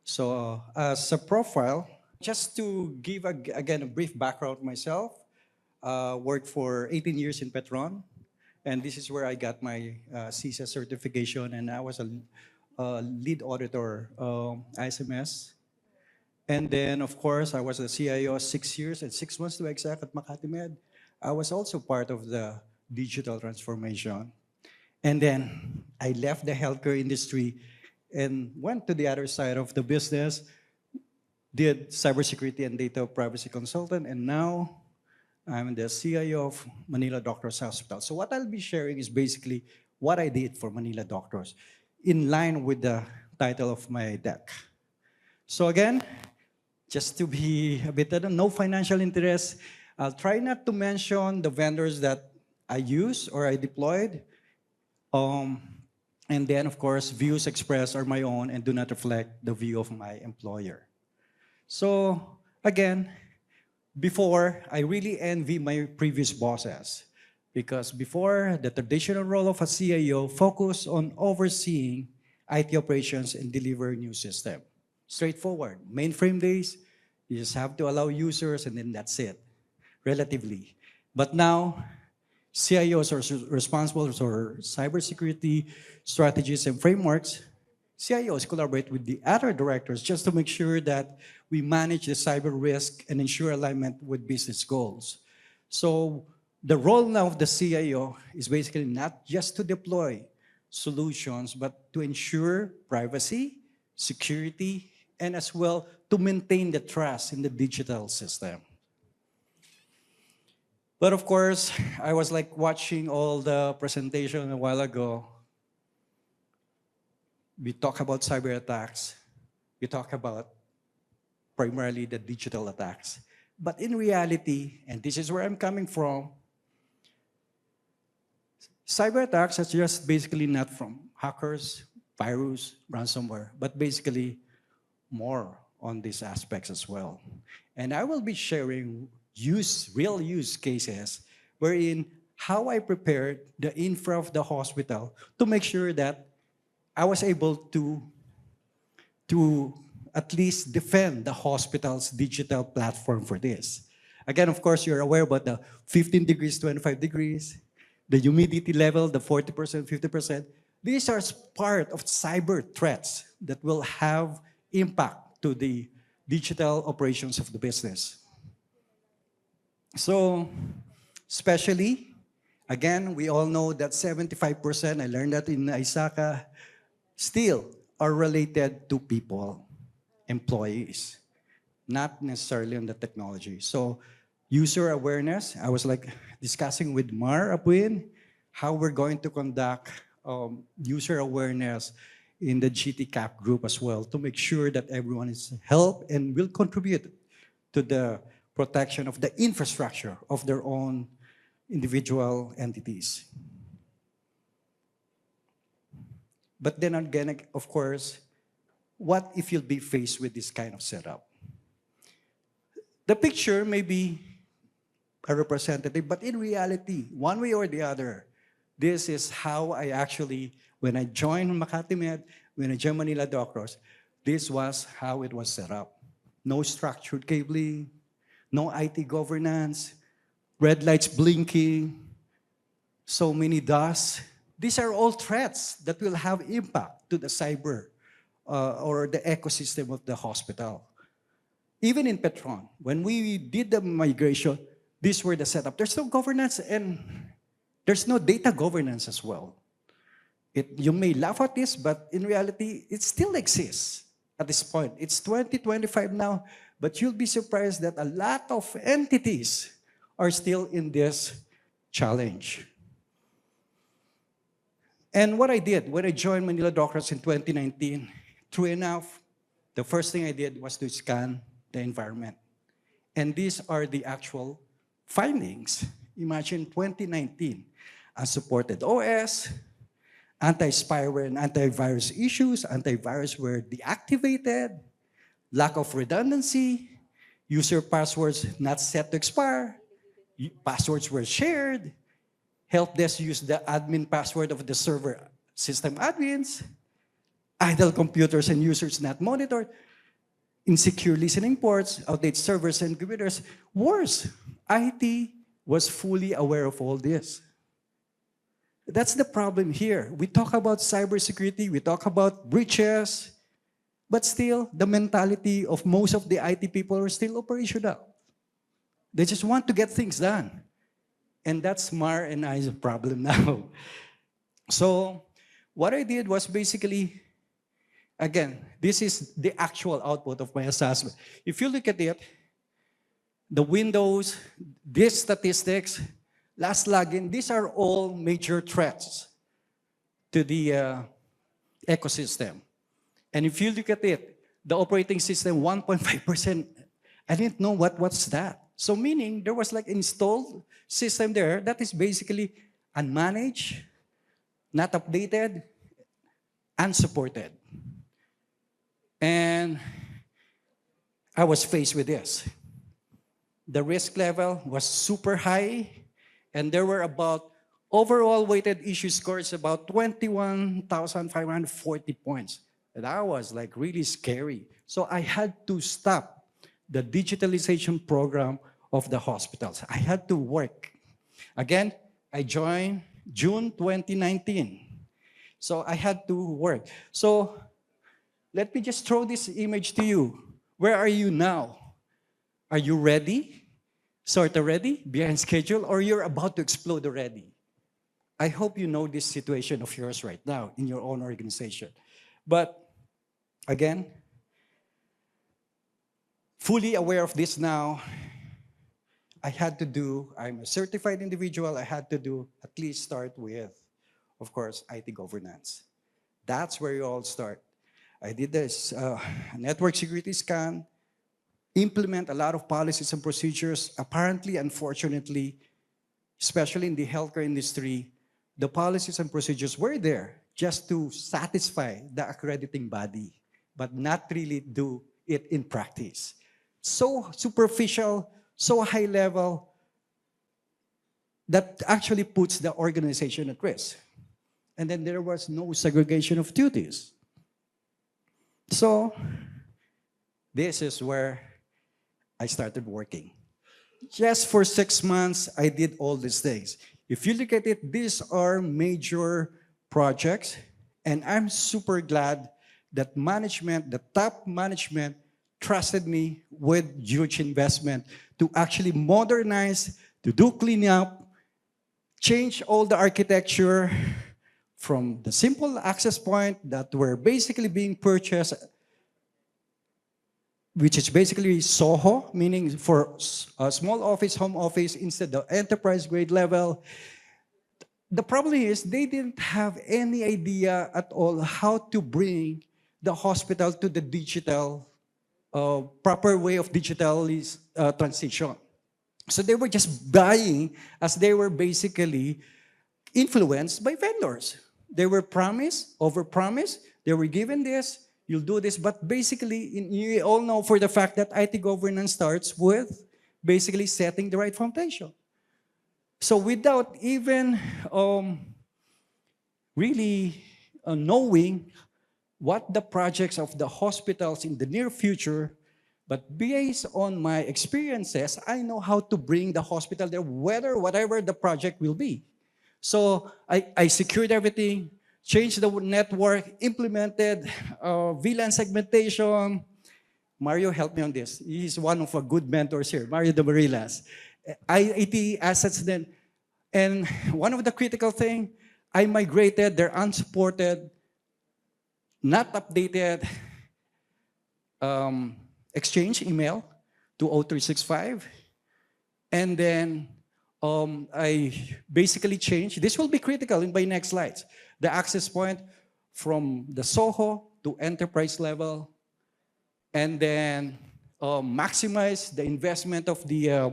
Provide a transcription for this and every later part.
So, as a profile, just to give again a brief background myself, worked for 18 years in Petron, and this is where I got my CISA certification, and I was a lead auditor, ISMS. And then, of course, I was a CIO 6 years and 6 months to be exact at Makati Med. I was also part of the digital transformation. And then I left the healthcare industry and went to the other side of the business, did cybersecurity and data privacy consultant, and now I'm the CIO of Manila Doctors Hospital. So what I'll be sharing is basically what I did for Manila Doctors in line with the title of my deck. So again, just to be a bit, no financial interest, I'll try not to mention the vendors that I use or I deployed. Um, and then, of course, views expressed are my own and do not reflect the view of my employer. So, again, before, I really envy my previous bosses because before, the traditional role of a CIO focused on overseeing IT operations and deliver new system. Straightforward. Mainframe days, you just have to allow users and then that's it, relatively. But now, CIOs are responsible for cybersecurity strategies and frameworks. CIOs collaborate with the other directors just to make sure that we manage the cyber risk and ensure alignment with business goals. So the role now of the CIO is basically not just to deploy solutions, but to ensure privacy, security, and as well to maintain the trust in the digital system. But of course, I was like watching all the presentation a while ago. We talk about cyber attacks. We talk about primarily the digital attacks. But in reality, and this is where I'm coming from, cyber attacks are just basically not from hackers, virus, ransomware, but basically more on these aspects as well. And I will be sharing real use cases wherein how I prepared the infra of the hospital to make sure that I was able to at least defend the hospital's digital platform for this. Again, of course, you're aware about the 15 degrees, 25 degrees, the humidity level, the 40%, 50%. These are part of cyber threats that will have impact to the digital operations of the business. So, especially, again, we all know that 75%, I learned that in Isaka, still are related to people, employees, not necessarily on the technology. So, user awareness, I was like discussing with Mar Apuin how we're going to conduct user awareness in the GTCAP group as well to make sure that everyone is helped and will contribute to the protection of the infrastructure of their own individual entities. But then again, of course, what if you'll be faced with this kind of setup? The picture may be a representative, but in reality, one way or the other, this is how I actually, when I joined Makati Med, when I joined Manila Doctors, this was how it was set up. No structured cabling, no IT governance, red lights blinking, so many dust. These are all threats that will have impact to the cyber or the ecosystem of the hospital. Even in Petron, when we did the migration, these were the setup. There's no governance and there's no data governance as well. You may laugh at this, but in reality, it still exists at this point. It's 2025 now, but you'll be surprised that a lot of entities are still in this challenge. And what I did when I joined Manila Doctors in 2019, true enough, the first thing I did was to scan the environment. And these are the actual findings. Imagine 2019, unsupported OS, anti-spyware and antivirus issues, antivirus were deactivated, lack of redundancy, user passwords not set to expire, passwords were shared, help desk used the admin password of the server system admins, idle computers and users not monitored. insecure listening ports, outdated servers and computers. Worse, IT was fully aware of all this. That's the problem here. We talk about cybersecurity, we talk about breaches, but still, the mentality of most of the IT people are still operational. They just want to get things done. And that's Mar and I's problem now. So what I did was basically, again, this is the actual output of my assessment. If you look at it, the Windows, these statistics, last login, these are all major threats to the ecosystem. And if you look at it, the operating system, 1.5%, I didn't know what's that. So meaning there was like installed system there that is basically unmanaged, not updated, unsupported. And I was faced with this. The risk level was super high, and there were about overall weighted issue scores about 21,540 points. That was like really scary. So I had to stop the digitalization program of the hospitals. I had to work. Again, I joined June 2019. So I had to work. So let me just throw this image to you. Where are you now? Are you ready? Sort of ready? Behind schedule? Or you're about to explode already? I hope you know this situation of yours right now in your own organization. But again, fully aware of this now, I'm a certified individual, I had to do at least start with, of course, IT governance. That's where you all start. I did this network security scan, implement a lot of policies and procedures. Apparently, unfortunately, especially in the healthcare industry, the policies and procedures were there just to satisfy the accrediting body, but not really do it in practice. So superficial, so high level, that actually puts the organization at risk. And then there was no segregation of duties. So this is where I started working. Just for 6 months, I did all these things. If you look at it, these are major projects, and I'm super glad that management, the top management, trusted me with huge investment to actually modernize, to do cleanup, change all the architecture from the simple access point that were basically being purchased, which is basically SOHO, meaning for a small office, home office, instead of enterprise grade level. The problem is they didn't have any idea at all how to bring the hospital to the digital, proper way of digital transition. So they were just buying as they were basically influenced by vendors. They were promised, overpromised, they were given this, you'll do this, but basically, you all know for the fact that IT governance starts with basically setting the right foundation. So without even really knowing what the projects of the hospitals in the near future, but based on my experiences, I know how to bring the hospital there, whatever the project will be. So I secured everything, changed the network, implemented VLAN segmentation. Mario helped me on this. He's one of our good mentors here, Mario de Marilas. IT assets then. And one of the critical things, I migrated their unsupported, not updated Exchange email to O365. And then I basically changed, this will be critical in my next slides, the access point from the SOHO to enterprise level, and then maximize the investment of the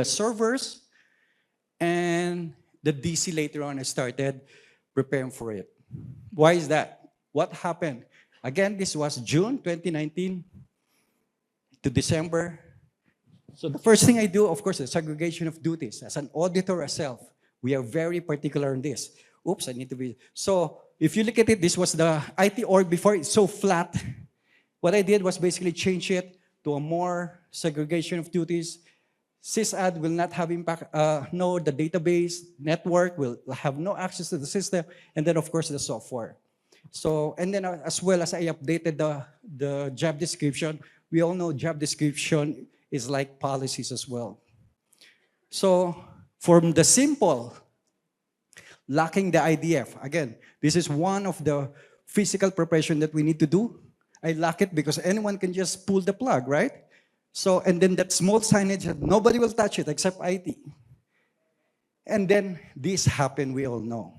servers, and the DC later on I started preparing for it. Why is that? What happened? Again, this was June 2019 to December. So the first thing I do, of course, is segregation of duties. As an auditor myself, we are very particular on this. Oops, I need to be. So if you look at it, this was the IT org before. It's so flat. What I did was basically change it to a more segregation of duties. Sysad will not have impact, no, the database network will have no access to the system, and then of course the software. So, and then as well as I updated the job description, we all know job description is like policies as well. So, from the simple, lacking the IDF, again, this is one of the physical preparation that we need to do. I lack it because anyone can just pull the plug, right? So, and then that small signage, nobody will touch it except IT. And then this happened, we all know,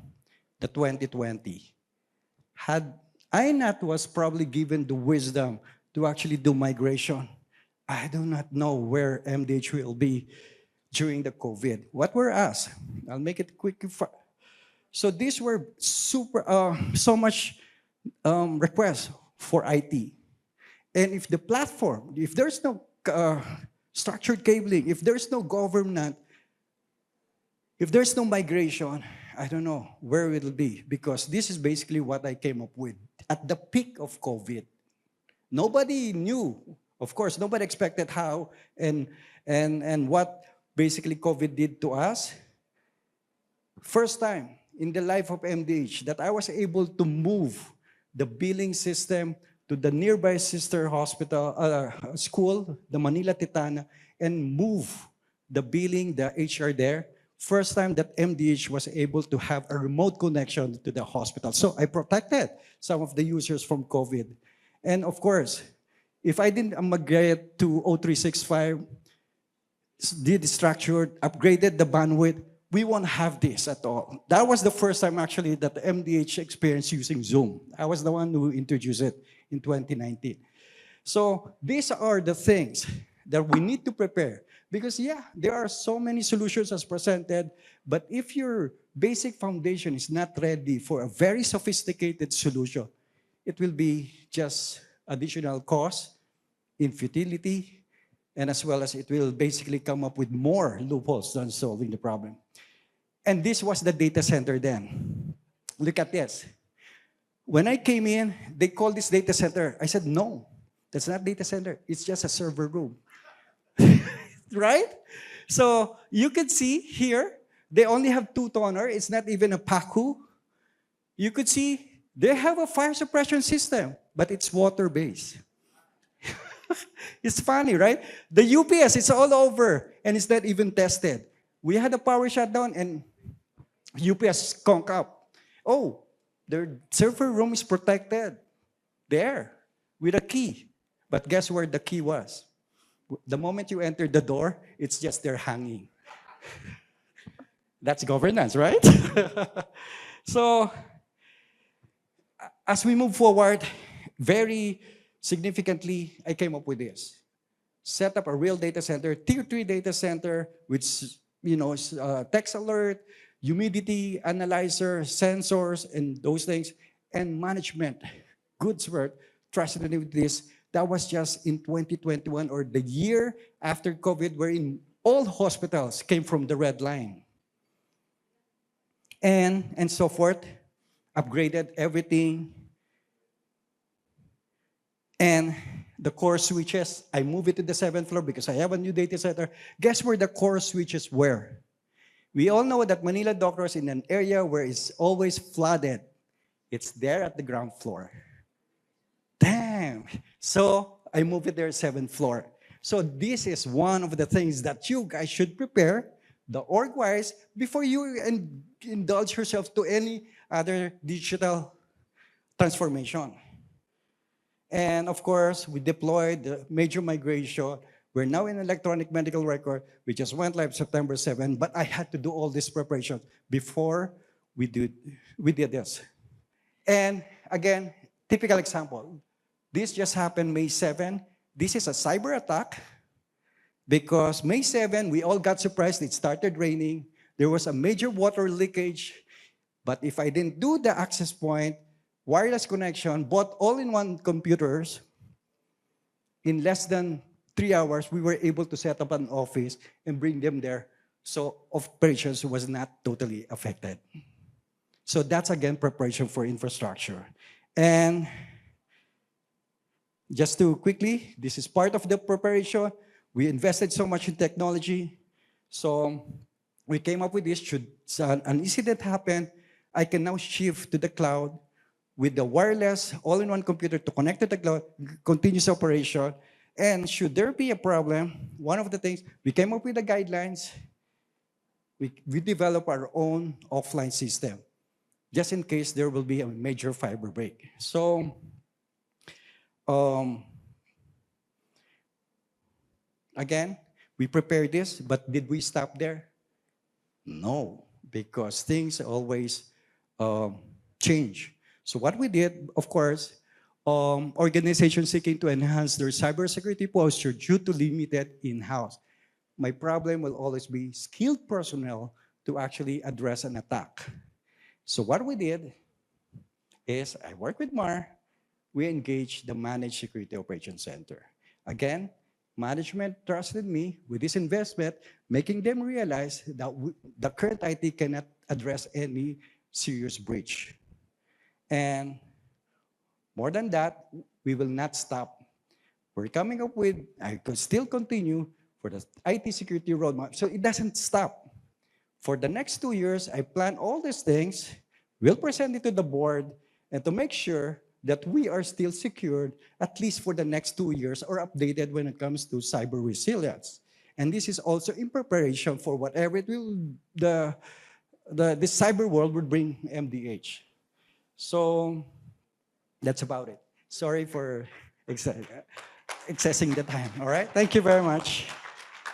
the 2020. Had I not was probably given the wisdom to actually do migration, I do not know where MDH will be during the COVID. What were asked? I'll make it quick. So these were so much requests for IT. And if the platform, if there's no structured cabling, if there's no government, if there's no migration, I don't know where it will be, because this is basically what I came up with at the peak of COVID. Nobody knew, of course, nobody expected how and what basically COVID did to us. First time in the life of MDH that I was able to move the billing system to the nearby sister hospital, school, the Manila Titana, and move the billing, the HR there. First time that MDH was able to have a remote connection to the hospital. So I protected some of the users from COVID. And of course, if I didn't migrate to 0365, did structured, upgraded the bandwidth, we won't have this at all. That was the first time actually that the MDH experienced using Zoom. I was the one who introduced it in 2019. So these are the things that we need to prepare. Because yeah, there are so many solutions as presented, but if your basic foundation is not ready for a very sophisticated solution, it will be just additional cost, infutility, and as well as it will basically come up with more loopholes than solving the problem. And this was the data center then. Look at this. When I came in, they called this data center. I said, no, that's not data center. It's just a server room. Right? So you can see here, they only have 2 toner. It's not even a PACU. You could see they have a fire suppression system, but it's water-based. It's funny, right? The UPS, it's all over, and it's not even tested. We had a power shutdown, and UPS conk up. Oh, their server room is protected there with a key. But guess where the key was? The moment you enter the door, it's just there hanging. That's governance, right? So, as we move forward, very significantly, I came up with this. Set up a real data center, tier 3 data center, with text alert, humidity analyzer, sensors, and those things, and management. Goods work, trusted with this. That was just in 2021, or the year after COVID, wherein all hospitals came from the red line. And so forth, upgraded everything. And the core switches, I moved it to the 7th floor because I have a new data center. Guess where the core switches were? We all know that Manila doctors in an area where it's always flooded. It's there at the ground floor. Damn. So I moved it there, 7th floor. So this is one of the things that you guys should prepare, the org-wise, before you indulge yourself to any other digital transformation. And of course, we deployed the major migration. We're now in electronic medical record. We just went live September 7, but I had to do all this preparation before we did this. And again, typical example. This just happened May 7. This is a cyber attack because May 7, we all got surprised. It started raining. There was a major water leakage. But if I didn't do the access point, wireless connection, bought all-in-one computers, in less than 3 hours, we were able to set up an office and bring them there. So operations was not totally affected. So that's, again, preparation for infrastructure. And Just to quickly, this is part of the preparation. We invested so much in technology. So we came up with this. Should an incident happen, I can now shift to the cloud with the wireless all-in-one computer to connect to the cloud, continuous operation. And should there be a problem, one of the things, we came up with the guidelines. We develop our own offline system, just in case there will be a major fiber break. So, um, again, we prepared this, but did we stop there? No, because things always change. So what we did, of course, organizations seeking to enhance their cybersecurity posture due to limited in-house. My problem will always be skilled personnel to actually address an attack. So what we did is I worked with MAR, we engaged the Managed Security Operations Center. Again, management trusted me with this investment, making them realize that the current IT cannot address any serious breach. And more than that, we will not stop. We're coming up with, I could still continue for the IT security roadmap. So it doesn't stop. For the next 2 years, I plan all these things, we'll present it to the board, and to make sure that we are still secured, at least for the next 2 years, or updated when it comes to cyber resilience. And this is also in preparation for whatever it will, the cyber world would bring MDH. So that's about it. Sorry for excessing the time. All right. Thank you very much.